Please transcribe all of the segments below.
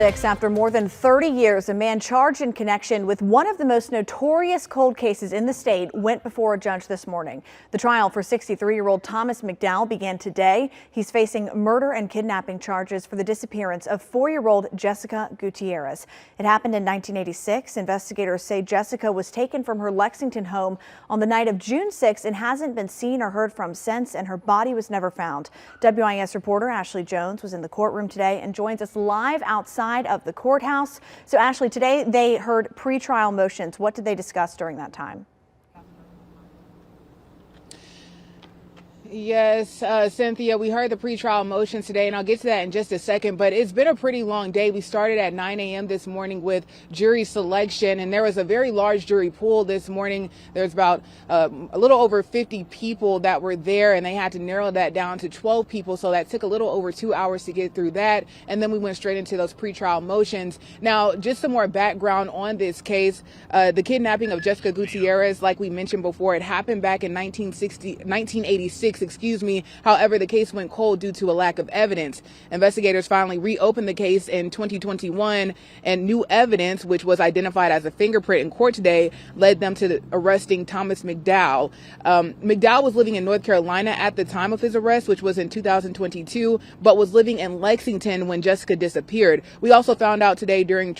After more than 30 years, a man charged in connection with one of the most notorious cold cases in the state went before a judge this morning. The trial for 63-year-old Thomas McDowell began today. He's facing murder and kidnapping charges for the disappearance of 4-year-old Jessica Gutierrez. It happened in 1986. Investigators say Jessica was taken from her Lexington home on the night of June 6 and hasn't been seen or heard from since, and her body was never found. WIS reporter Ashley Jones was in the courtroom today and joins us live outside of the courthouse. So Ashley, today they heard pretrial motions. What did they discuss during that time? Yes, Cynthia, we heard the pretrial motions today, and I'll get to that in just a second, but it's been a pretty long day. We started at 9 a.m. this morning with jury selection, and there was a very large jury pool this morning. There's about a little over 50 people that were there, and they had to narrow that down to 12 people, so that took a little over 2 hours to get through that, and then we went straight into those pretrial motions. Now, just some more background on this case. The kidnapping of Jessica Gutierrez, like we mentioned before, it happened back in 1986. However, the case went cold due to a lack of evidence. Investigators finally reopened the case in 2021, and new evidence, which was identified as a fingerprint in court today, led them to arresting Thomas McDowell. McDowell was living in North Carolina at the time of his arrest, which was in 2022, but was living in Lexington when Jessica disappeared. We also found out today during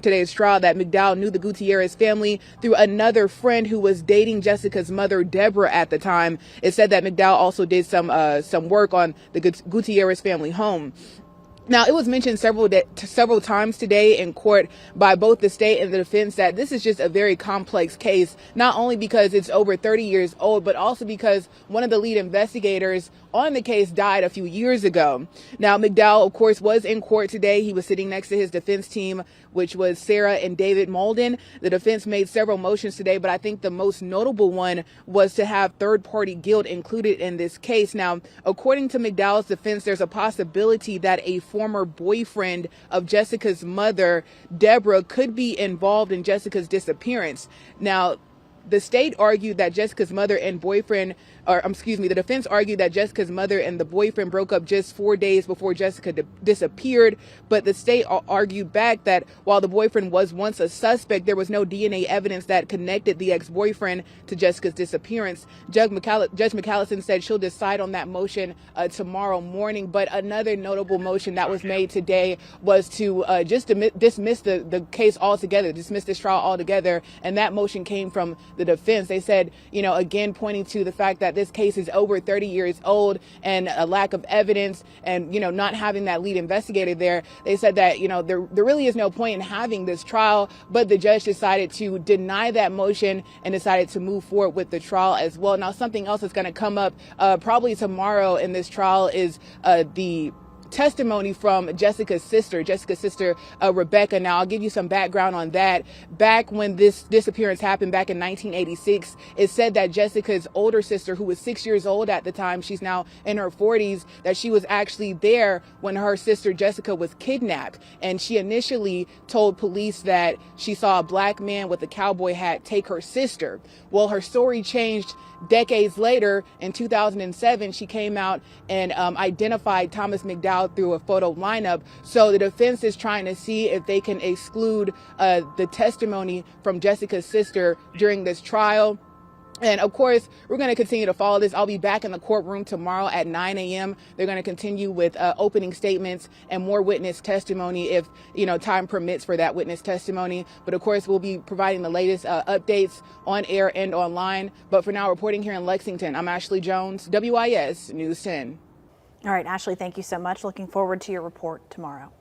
today's trial that McDowell knew the Gutierrez family through another friend who was dating Jessica's mother, Deborah, at the time. It said that McDowell also did some work on the Gutierrez family home. Now, it was mentioned several times today in court by both the state and the defense that this is just a very complex case, not only because it's over 30 years old, but also because one of the lead investigators on the case died a few years ago. Now, McDowell, of course, was in court today. He was sitting next to his defense team, which was Sarah and David Malden. The defense made several motions today, but I think the most notable one was to have third-party guilt included in this case. Now, according to McDowell's defense, there's a possibility that a former boyfriend of Jessica's mother, Deborah, could be involved in Jessica's disappearance. Now, the state argued that Jessica's mother and boyfriend, the defense argued that Jessica's mother and the boyfriend broke up just 4 days before Jessica disappeared. But the state argued back that while the boyfriend was once a suspect, there was no DNA evidence that connected the ex-boyfriend to Jessica's disappearance. Judge McAllison said she'll decide on that motion tomorrow morning. But another notable motion that was made today was to just dismiss the case altogether, dismiss this trial altogether. And that motion came from the defense. They said, again, pointing to the fact that this case is over 30 years old and a lack of evidence and, not having that lead investigator there. They said that, there really is no point in having this trial, but the judge decided to deny that motion and decided to move forward with the trial as well. Now, something else that's going to come up probably tomorrow in this trial is the testimony from Jessica's sister, Rebecca. Now, I'll give you some background on that. Back when this disappearance happened back in 1986, it said that Jessica's older sister, who was 6 years old at the time, she's now in her 40s, that she was actually there when her sister Jessica was kidnapped. And she initially told police that she saw a black man with a cowboy hat take her sister. Well, her story changed decades later. In 2007, she came out and identified Thomas McDowell through a photo lineup. So the defense is trying to see if they can exclude the testimony from Jessica's sister during this trial. And of course, we're going to continue to follow this. I'll be back in the courtroom tomorrow at 9 a.m. They're going to continue with opening statements and more witness testimony if, time permits for that witness testimony. But of course, we'll be providing the latest updates on air and online. But for now, reporting here in Lexington, I'm Ashley Jones, WIS News 10. All right, Ashley, thank you so much. Looking forward to your report tomorrow.